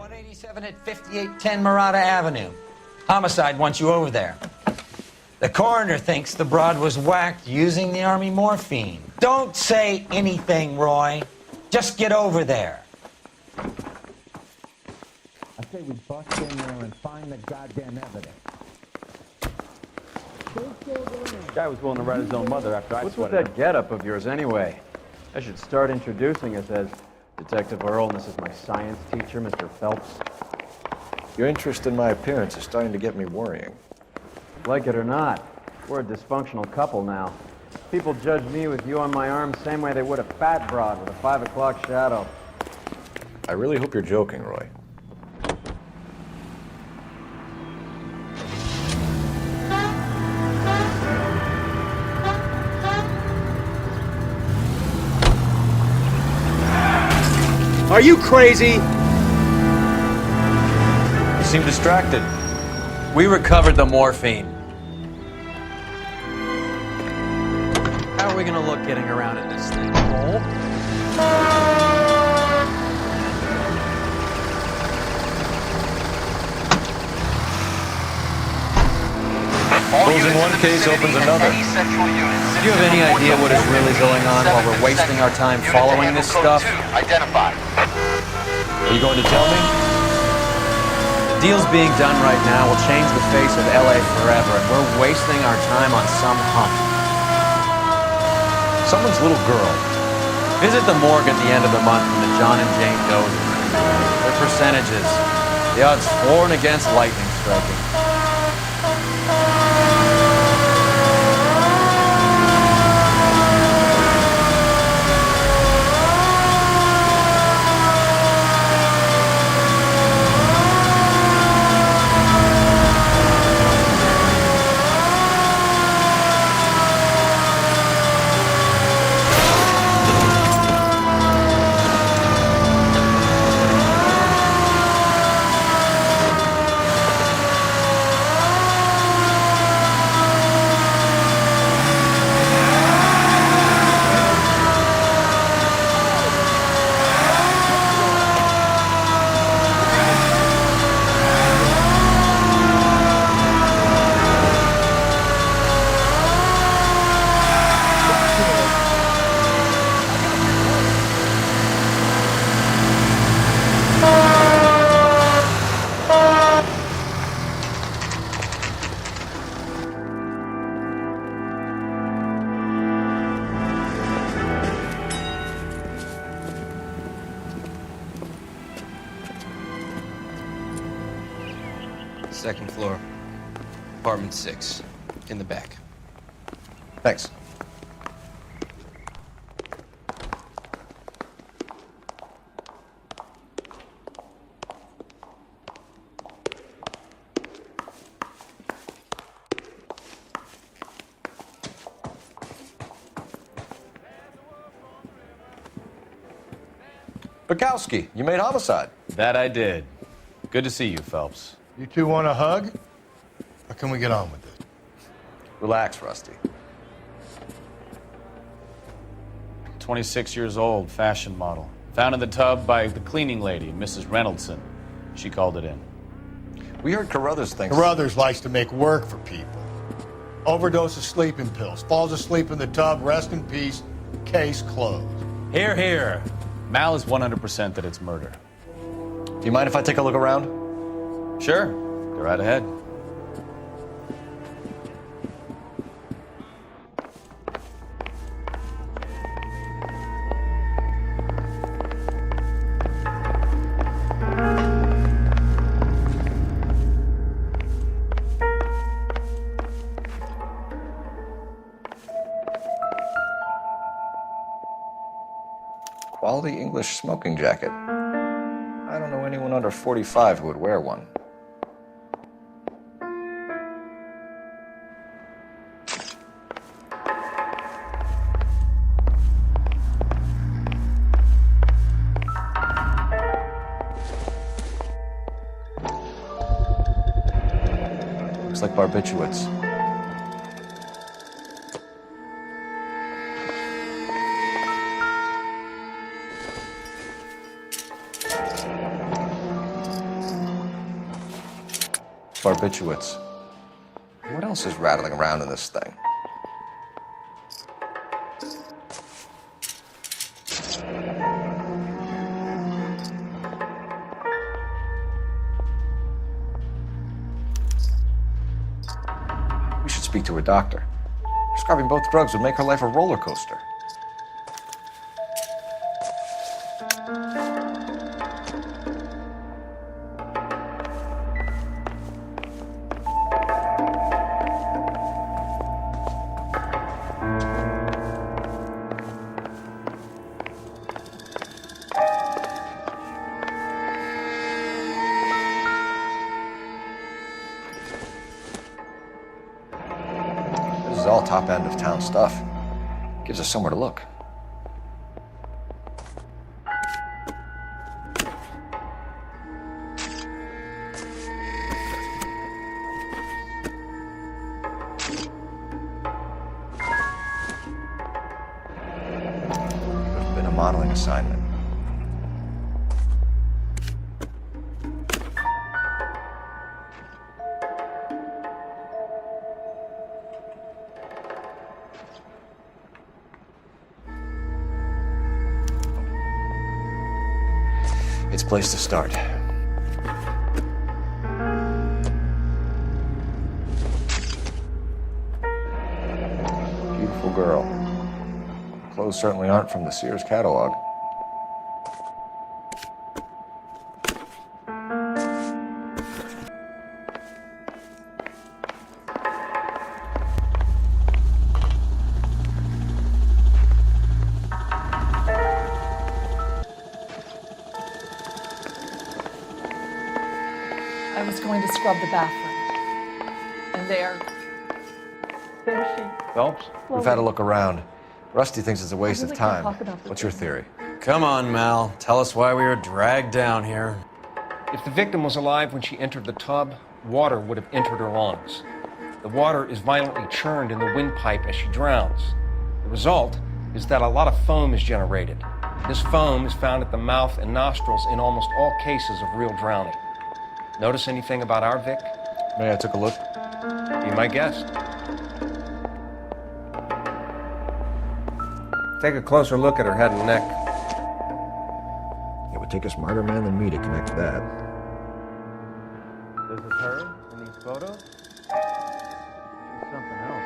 187 at 5810 Murata Avenue. Homicide wants you over there. The coroner thinks the broad was whacked using the Army morphine. Don't say anything, Roy. Just get over there. I say we bust in there and find the goddamn evidence. Guy was willing to write his own mother after I What's with sweated that getup of yours anyway? I should start introducing us as Detective Earl, and this is my science teacher, Mr. Phelps. Your interest in my appearance is starting to get me worrying. Like it or not, we're a dysfunctional couple now. People judge me with you on my arm same way they would a fat broad with a 5 o'clock shadow. I really hope you're joking, Roy. Are you crazy? You seem distracted. We recovered the morphine. How are we gonna look getting around in this thing? Closing one case opens another. Do you have any idea what is really going on while we're wasting our time following this stuff? Are you going to tell me? The deals being done right now will change the face of LA forever, and we're wasting our time on some hump. Someone's little girl. Visit the morgue at the end of the month when the John and Jane dozes. Their percentages. The odds for and against lightning striking. Second floor, apartment 6, in the back. Thanks. Bukowski, you made homicide. That I did. Good to see you, Phelps. You two want a hug? Or can we get on with it? Relax, Rusty. 26 years old, fashion model. Found in the tub by the cleaning lady, Mrs. Reynoldson. She called it in. We heard Carruthers thinks... Carruthers likes to make work for people. Overdose of sleeping pills. Falls asleep in the tub. Rest in peace. Case closed. Here, here. Mal is 100% that it's murder. Do you mind if I take a look around? Sure. Go right ahead. Quality English smoking jacket. I don't know anyone under 45 who would wear one. Looks like barbiturates. barbiturates. What else is rattling around in this thing? We should speak to a doctor. Prescribing both drugs would make her life a roller coaster. This is all top end of town stuff. Gives us somewhere to look. There's been a modeling assignment. It's a place to start. Beautiful girl. Clothes certainly aren't from the Sears catalog. I was going to scrub the bathroom. And there she... Phelps? We've had a look around. Rusty thinks it's a waste really of can't time. talk about this. What's your theory? Come on, Mal. Tell us why we were dragged down here. If the victim was alive when she entered the tub, water would have entered her lungs. The water is violently churned in the windpipe as she drowns. The result is that a lot of foam is generated. This foam is found at the mouth and nostrils in almost all cases of real drowning. Notice anything about our Vic? May I take a look? Be my guest. Take a closer look at her head and neck. It would take a smarter man than me to connect that. This is her in these photos? She's something else.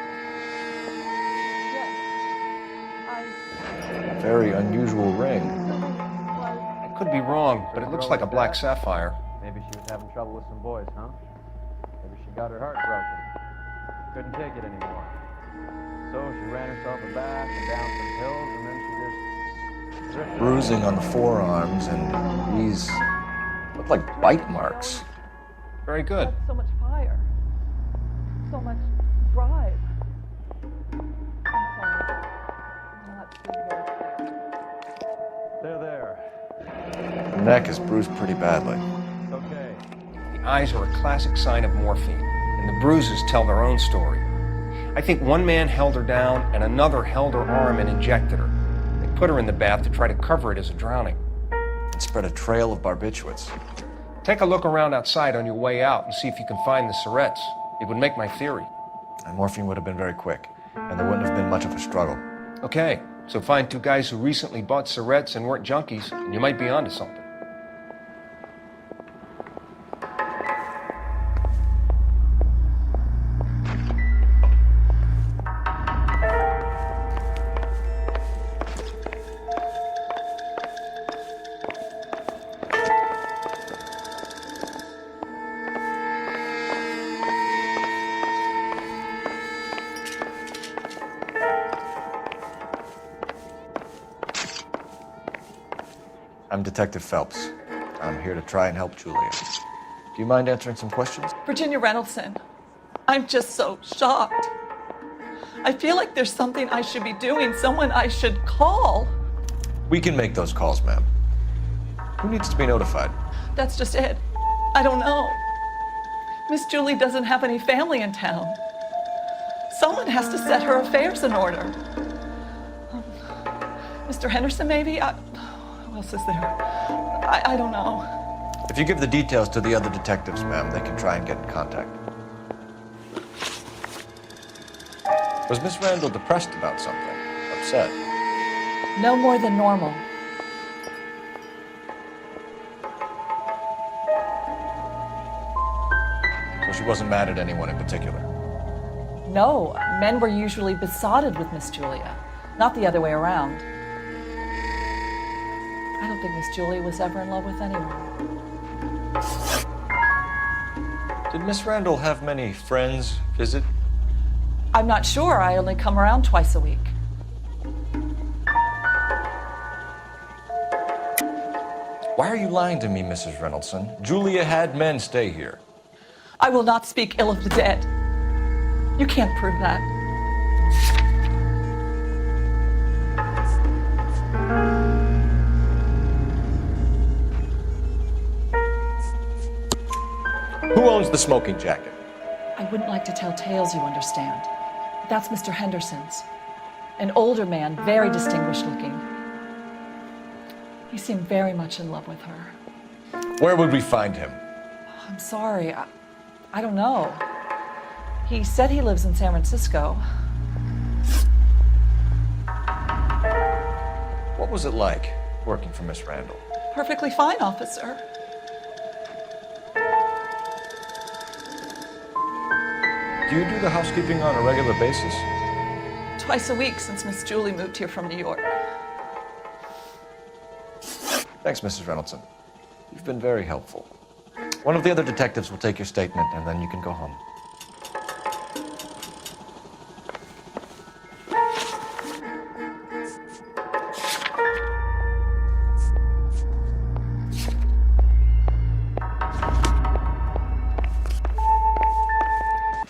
Yes. Very unusual ring. I could be wrong, but it looks like a black sapphire. Maybe she was having trouble with some boys, huh? Maybe she got her heart broken. Couldn't take it anymore. So she ran herself a bath and down some hills, and then she just drifted. Bruising on the forearms, and these look like bite marks. Very good. So much fire. So much drive. I'm sorry. I'm not seeing very clear. There. The neck is bruised pretty badly. Okay. The eyes are a classic sign of morphine, and the bruises tell their own story. I think one man held her down and another held her arm and injected her. They put her in the bath to try to cover it as a drowning. And spread a trail of barbiturates. Take a look around outside on your way out and see if you can find the syrettes. It would make my theory. And morphine would have been very quick, and there wouldn't have been much of a struggle. Okay, so find two guys who recently bought syrettes and weren't junkies, and you might be onto something. I'm Detective Phelps. I'm here to try and help Julia. Do you mind answering some questions? Virginia Reynoldson, I'm just so shocked. I feel like there's something I should be doing, someone I should call. We can make those calls, ma'am. Who needs to be notified? That's just it. I don't know. Miss Julie doesn't have any family in town. Someone has to set her affairs in order. Mr. Henderson, maybe? Who else is there? I don't know. If you give the details to the other detectives, ma'am, they can try and get in contact. Was Miss Randall depressed about something? Upset? No more than normal. So she wasn't mad at anyone in particular? No, men were usually besotted with Miss Julia, not the other way around. I don't think Miss Julia was ever in love with anyone. Did Miss Randall have many friends visit? I'm not sure. I only come around twice a week. Why are you lying to me, Mrs. Reynoldson? Julia had men stay here. I will not speak ill of the dead. You can't prove that. Who owns the smoking jacket? I wouldn't like to tell tales, you understand. But that's Mr. Henderson's. An older man, very distinguished looking. He seemed very much in love with her. Where would we find him? I'm sorry. I don't know. He said he lives in San Francisco. What was it like working for Miss Randall? Perfectly fine, officer. Do you do the housekeeping on a regular basis? Twice a week since Miss Julie moved here from New York. Thanks, Mrs. Reynoldson. You've been very helpful. One of the other detectives will take your statement, and then you can go home.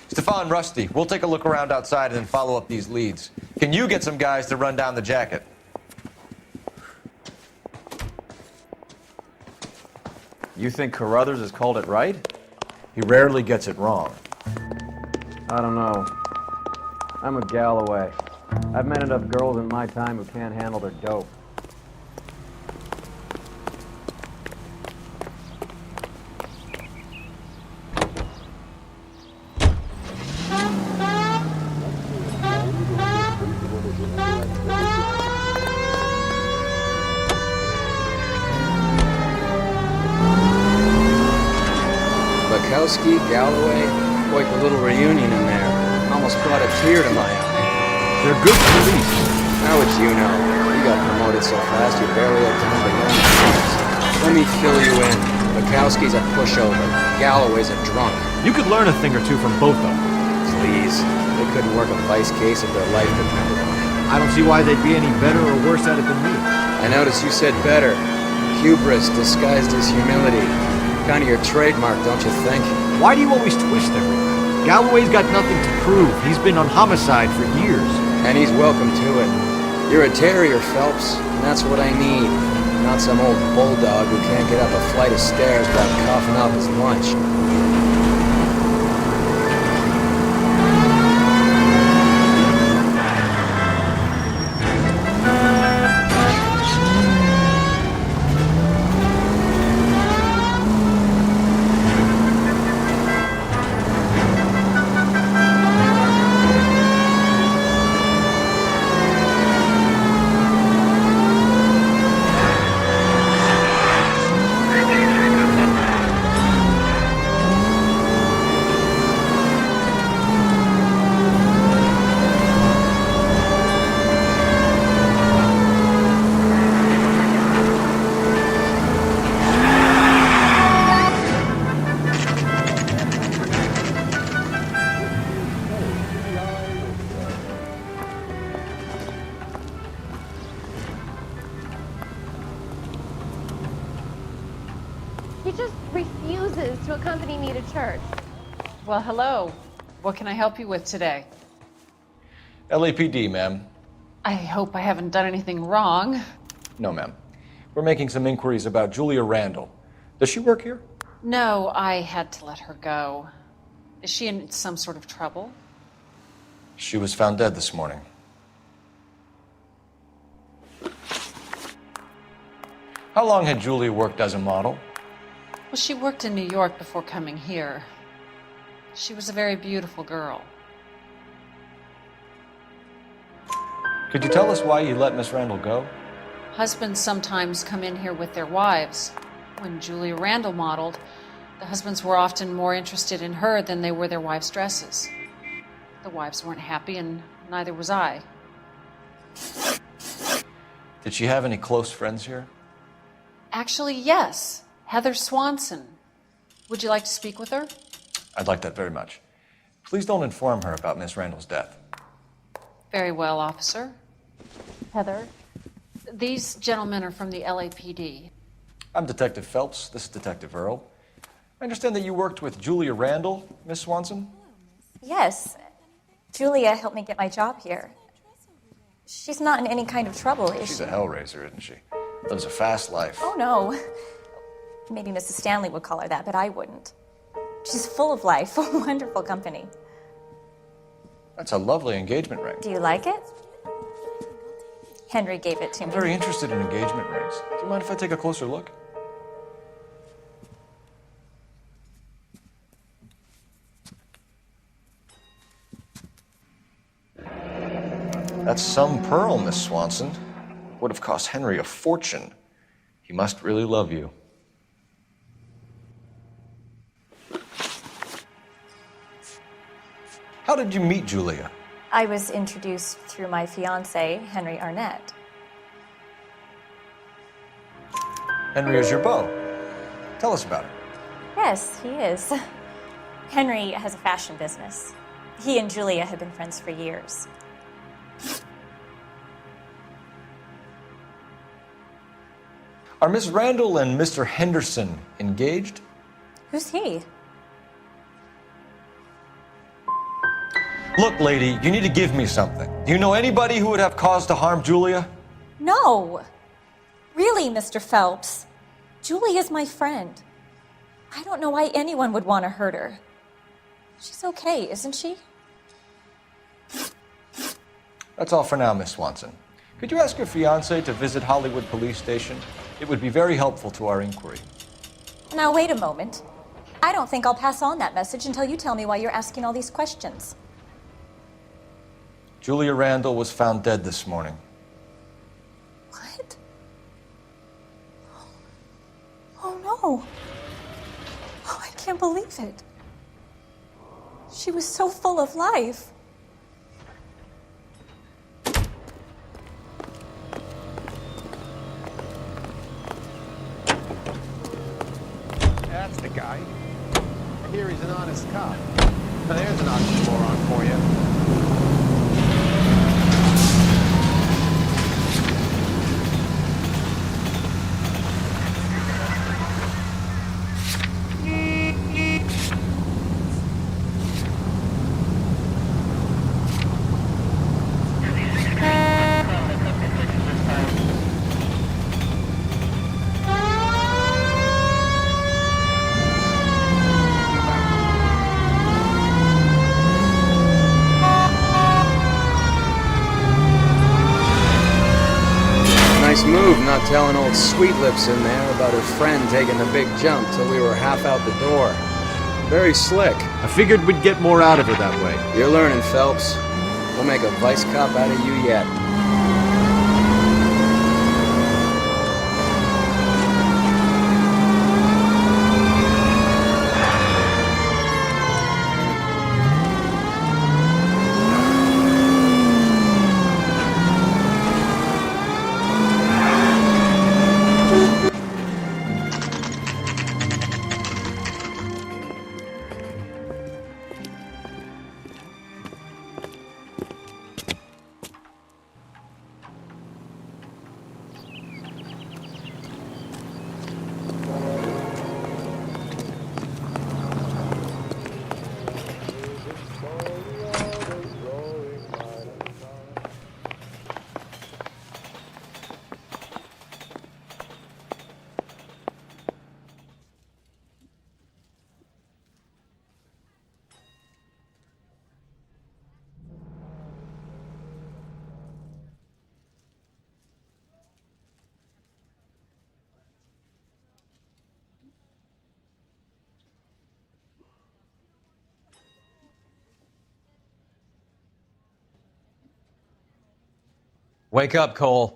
Stefan, Rusty, we'll take a look around outside and then follow up these leads. Can you get some guys to run down the jacket? You think Carruthers has called it right? He rarely gets it wrong. I don't know. I'm with Galloway. I've met enough girls in my time who can't handle their dope. Galloway, quite the little reunion in there. Almost brought a tear to my eye. They're good police. How would you know? You got promoted so fast you barely had time to learn the names. Let me fill you in. Bukowski's a pushover. Galloway's a drunk. You could learn a thing or two from both of them. Please. They couldn't work a vice case if their life depended on it. I don't see why they'd be any better or worse at it than me. I noticed you said better. Hubris disguised as humility. Kind of your trademark, don't you think? Why do you always twist everything? Galloway's got nothing to prove. He's been on homicide for years. And he's welcome to it. You're a terrier, Phelps, and that's what I need. Not some old bulldog who can't get up a flight of stairs without coughing up his lunch. He just refuses to accompany me to church. Well, hello. What can I help you with today? LAPD, ma'am. I hope I haven't done anything wrong. No, ma'am. We're making some inquiries about Julia Randall. Does she work here? No, I had to let her go. Is she in some sort of trouble? She was found dead this morning. How long had Julia worked as a model? Well, she worked in New York before coming here. She was a very beautiful girl. Could you tell us why you let Miss Randall go? Husbands sometimes come in here with their wives. When Julia Randall modeled, the husbands were often more interested in her than they were their wives' dresses. The wives weren't happy, and neither was I. Did she have any close friends here? Actually, yes. Heather Swanson. Would you like to speak with her? I'd like that very much. Please don't inform her about Miss Randall's death. Very well, officer. Heather, these gentlemen are from the LAPD. I'm Detective Phelps. This is Detective Earl. I understand that you worked with Julia Randall, Miss Swanson? Yes. Julia helped me get my job here. She's not in any kind of trouble, is she? She's a hellraiser, isn't she? Lives a fast life. Oh, no. Maybe Mrs. Stanley would call her that, but I wouldn't. She's full of life, a wonderful company. That's a lovely engagement ring. Do you like it? Henry gave it to me. I'm very interested in engagement rings. Do you mind if I take a closer look? That's some pearl, Miss Swanson. Would have cost Henry a fortune. He must really love you. How did you meet Julia? I was introduced through my fiancé, Henry Arnett. Henry is your beau. Tell us about it. Yes, he is. Henry has a fashion business. He and Julia have been friends for years. Are Miss Randall and Mr. Henderson engaged? Who's he? Look, lady, you need to give me something. Do you know anybody who would have cause to harm Julia? No. Really, Mr. Phelps. Julia's my friend. I don't know why anyone would want to hurt her. She's okay, isn't she? That's all for now, Miss Swanson. Could you ask your fiancé to visit Hollywood Police Station? It would be very helpful to our inquiry. Now, wait a moment. I don't think I'll pass on that message until you tell me why you're asking all these questions. Julia Randall was found dead this morning. What? Oh, no. Oh, I can't believe it. She was so full of life. That's the guy. I hear he's an honest cop. Now there's an oxymoron for you. Nice move not telling old Sweet Lips in there about her friend taking the big jump till we were half out the door. Very slick. I figured we'd get more out of her that way. You're learning, Phelps. We'll make a vice cop out of you yet. Wake up, Cole.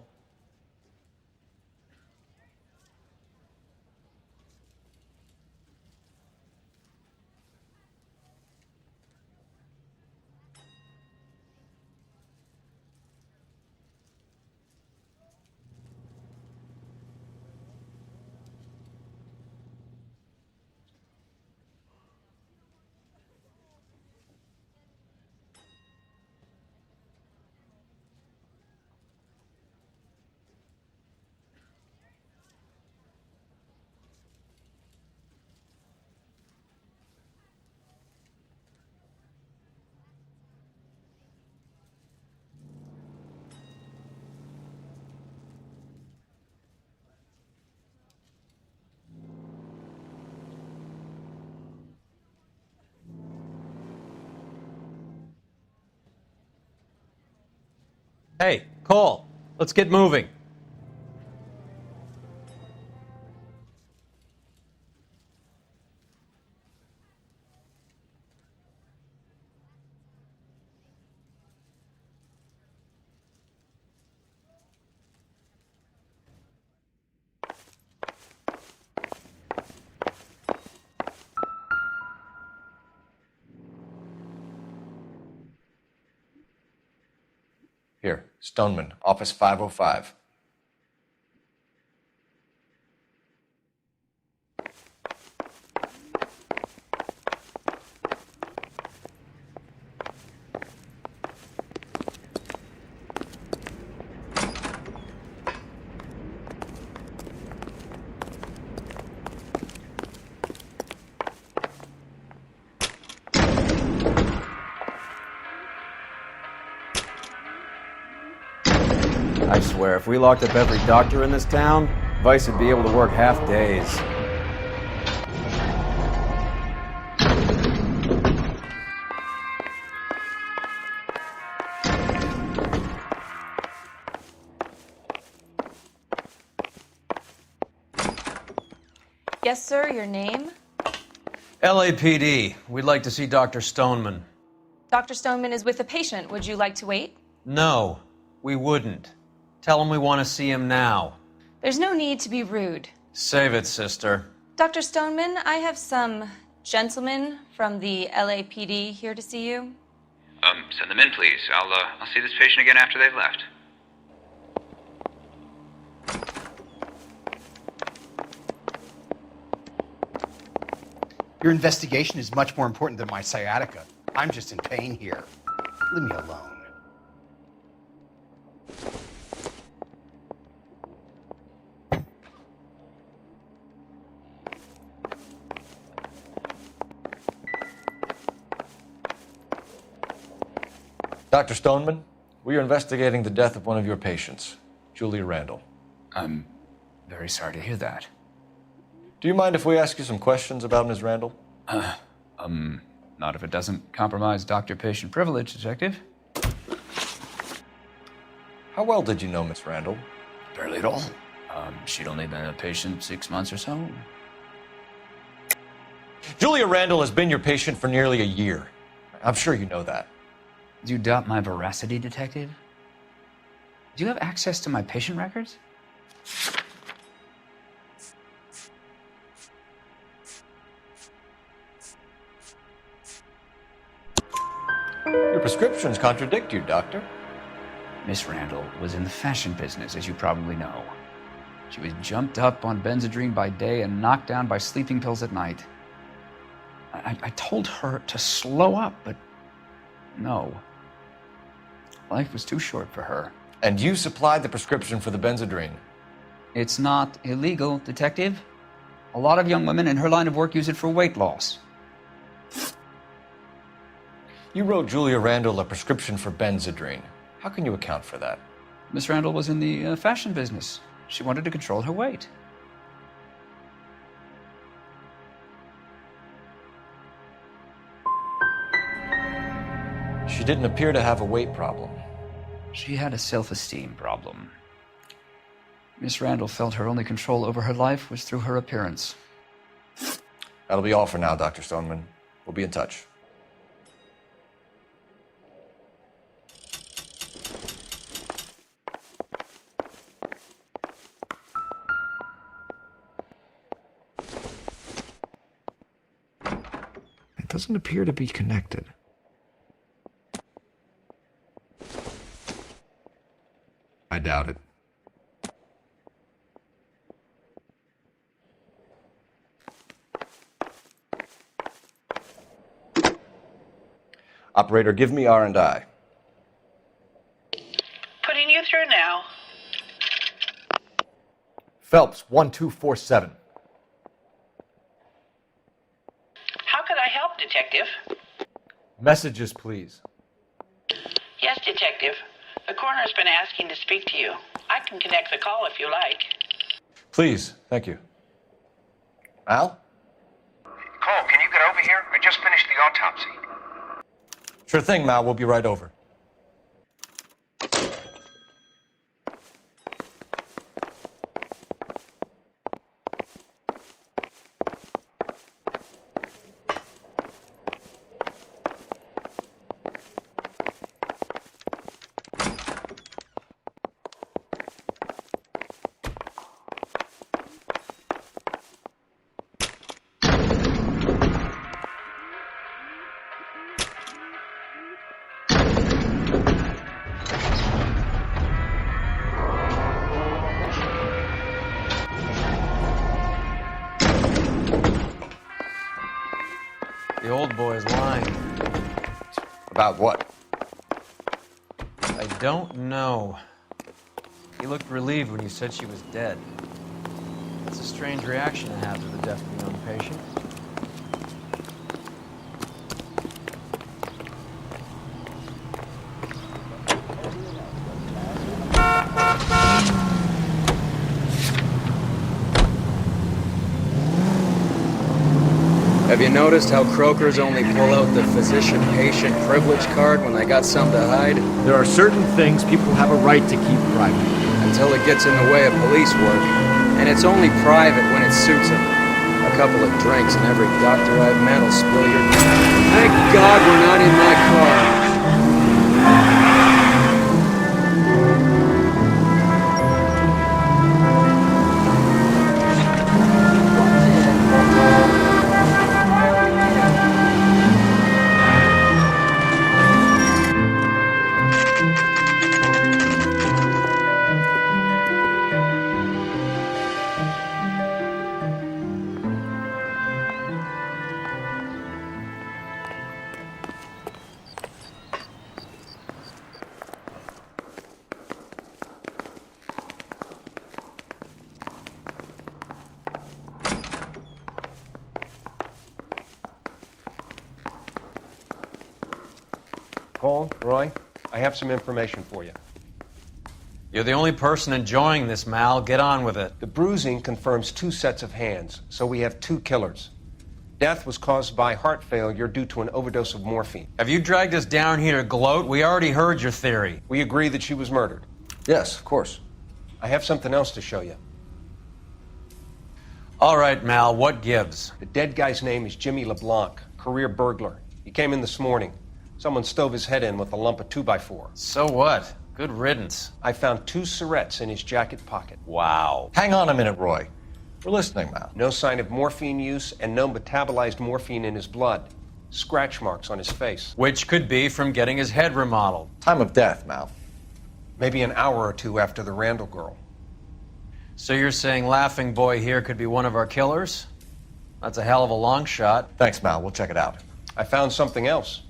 Hey, Cole, let's get moving. Here, Stoneman, office 505. I swear, if we locked up every doctor in this town, Vice would be able to work half days. Yes, sir, your name? LAPD. We'd like to see Dr. Stoneman. Dr. Stoneman is with a patient. Would you like to wait? No, we wouldn't. Tell him we want to see him now. There's no need to be rude. Save it, sister. Dr. Stoneman, I have some gentlemen from the LAPD here to see you. Send them in, please. I'll see this patient again after they've left. Your investigation is much more important than my sciatica. I'm just in pain here. Leave me alone. Dr. Stoneman, we are investigating the death of one of your patients, Julia Randall. I'm very sorry to hear that. Do you mind if we ask you some questions about Ms. Randall? Not if it doesn't compromise doctor-patient privilege, Detective. How well did you know Miss Randall? Barely at all. She'd only been a patient 6 months or so. Julia Randall has been your patient for nearly a year. I'm sure you know that. Do you doubt my veracity, Detective? Do you have access to my patient records? Your prescriptions contradict you, Doctor. Miss Randall was in the fashion business, as you probably know. She was jumped up on Benzedrine by day and knocked down by sleeping pills at night. I told her to slow up, but no. Life was too short for her. And you supplied the prescription for the Benzedrine? It's not illegal, Detective. A lot of young women in her line of work use it for weight loss. You wrote Julia Randall a prescription for Benzedrine. How can you account for that? Miss Randall was in the fashion business. She wanted to control her weight. She didn't appear to have a weight problem. She had a self-esteem problem. Miss Randall felt her only control over her life was through her appearance. That'll be all for now, Dr. Stoneman. We'll be in touch. doesn't appear to be connected. I doubt it. Operator, give me R&I. Putting you through now. Phelps, 1247. How could I help, Detective? Messages, please. Yes, Detective. The coroner's been asking to speak to you. I can connect the call if you like. Please, thank you. Al? Cole, can you get over here? I just finished the autopsy. Sure thing, Mal. We'll be right over. The old boy's lying. About what? I don't know. He looked relieved when you said she was dead. It's a strange reaction to have to the death of a young patient. Have you noticed how croakers only pull out the physician-patient privilege card when they got something to hide? There are certain things people have a right to keep private. Until it gets in the way of police work. And it's only private when it suits them. A couple of drinks and every doctor I've met will spill your... Thank God we're not in my car. Cole, Roy, I have some information for you. You're the only person enjoying this, Mal. Get on with it. The bruising confirms 2 sets of hands, so we have 2 killers. Death was caused by heart failure due to an overdose of morphine. Have you dragged us down here to gloat? We already heard your theory. We agree that she was murdered. Yes, of course. I have something else to show you. All right, Mal, what gives? The dead guy's name is Jimmy LeBlanc, career burglar. He came in this morning. Someone stove his head in with a lump of 2x4. So what? Good riddance. I found 2 syrettes in his jacket pocket. Wow. Hang on a minute, Roy. We're listening, Mal. No sign of morphine use and no metabolized morphine in his blood. Scratch marks on his face. Which could be from getting his head remodeled. Time of death, Mal. Maybe an hour or 2 after the Randall girl. So you're saying Laughing Boy here could be one of our killers? That's a hell of a long shot. Thanks, Mal. We'll check it out. I found something else.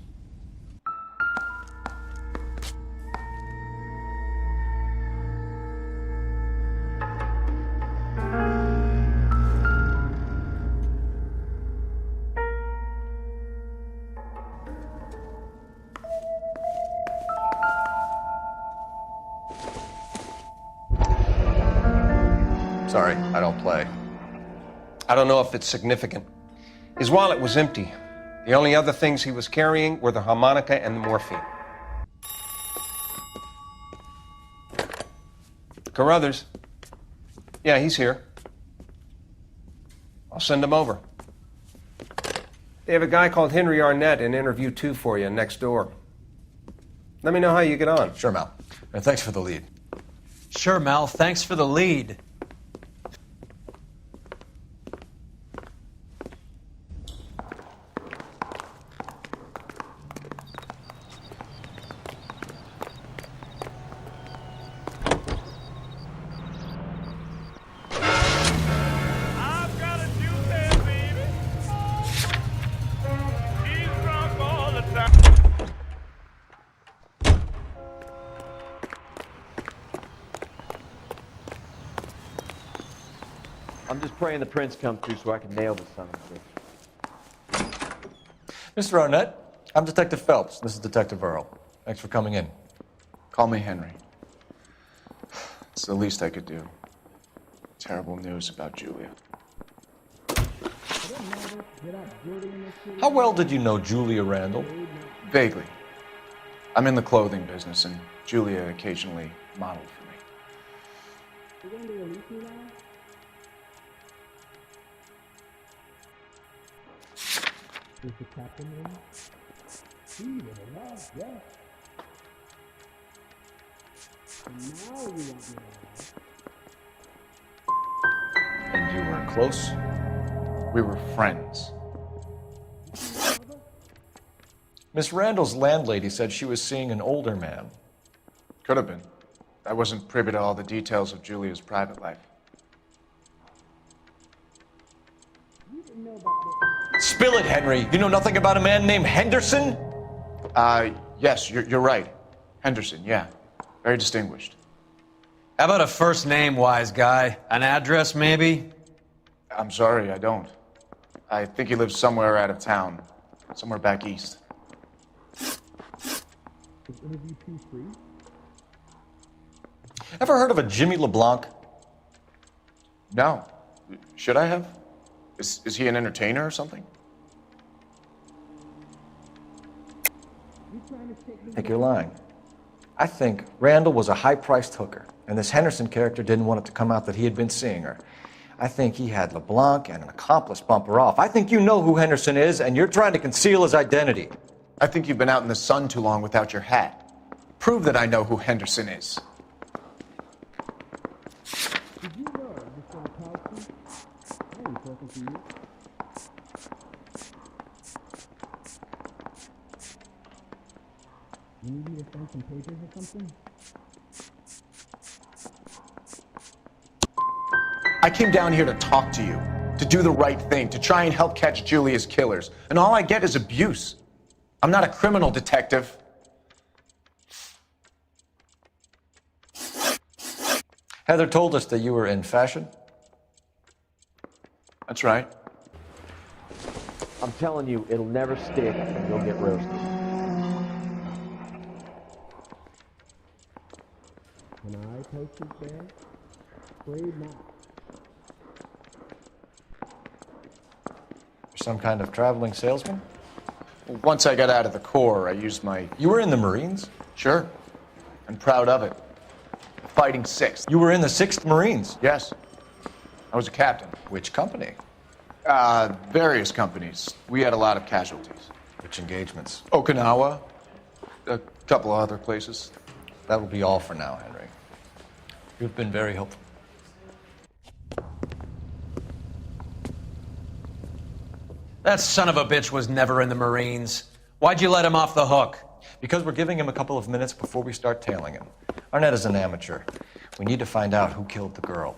Sorry, I don't play. I don't know if it's significant. His wallet was empty. The only other things he was carrying were the harmonica and the morphine. Carruthers. Yeah, he's here. I'll send him over. They have a guy called Henry Arnett in interview 2 for you next door. Let me know how you get on. Sure, Mal. And thanks for the lead. Sure, Mal. Thanks for the lead. I'm just praying the prince comes through so I can nail the son of a bitch. Mr. Arnett, I'm Detective Phelps. This is Detective Earl. Thanks for coming in. Call me Henry. It's the least I could do. Terrible news about Julia. How well did you know Julia Randall? Vaguely. I'm in the clothing business, and Julia occasionally modeled for me. Is the captain in? Yes. And now you want me to. And you were close? We were friends. Miss Randall's landlady said she was seeing an older man. Could have been. I wasn't privy to all the details of Julia's private life. Spill it, Henry. You know nothing about a man named Henderson? Yes, you're right. Henderson, yeah. Very distinguished. How about a first name, wise guy? An address, maybe? I'm sorry, I don't. I think he lives somewhere out of town. Somewhere back east. Is interview 2 free? Ever heard of a Jimmy LeBlanc? No. Should I have? Is he an entertainer or something? I think you're lying. I think Randall was a high-priced hooker, and this Henderson character didn't want it to come out that he had been seeing her. I think he had LeBlanc and an accomplice bump her off. I think you know who Henderson is, and you're trying to conceal his identity. I think you've been out in the sun too long without your hat. Prove that I know who Henderson is. Did you know Mr. Mikowski? I am talking to you. You need me to sign some papers or something? I came down here to talk to you, to do the right thing, to try and help catch Julia's killers. And all I get is abuse. I'm not a criminal detective. Heather told us that you were in fashion. That's right. I'm telling you, it'll never stick and you'll get roasted. Can I post his bag? Afraid not. You're some kind of traveling salesman? Well, once I got out of the Corps, I used my... You were in the Marines? Sure. I'm proud of it. Fighting 6th. You were in the 6th Marines? Yes. I was a captain. Which company? Various companies. We had a lot of casualties. Which engagements? Okinawa. A couple of other places. That will be all for now, Henry. You've been very helpful. That son of a bitch was never in the Marines. Why'd you let him off the hook? Because we're giving him a couple of minutes before we start tailing him. Arnett is an amateur. We need to find out who killed the girl.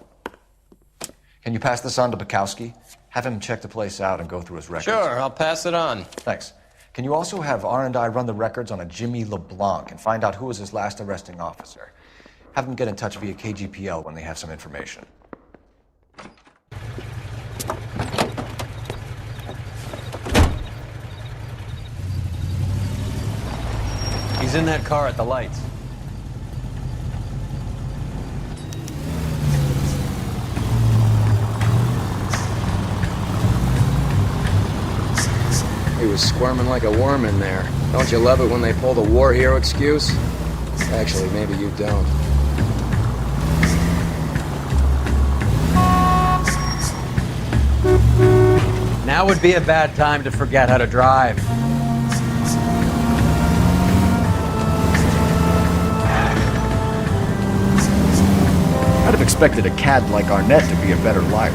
Can you pass this on to Bukowski? Have him check the place out and go through his records. Sure, I'll pass it on. Thanks. Can you also have R&I run the records on a Jimmy LeBlanc and find out who was his last arresting officer? Have them get in touch via KGPL when they have some information. He's in that car at the lights. He was squirming like a worm in there. Don't you love it when they pull the war hero excuse? Actually, maybe you don't. Now would be a bad time to forget how to drive. I'd have expected a cad like Arnett to be a better liar.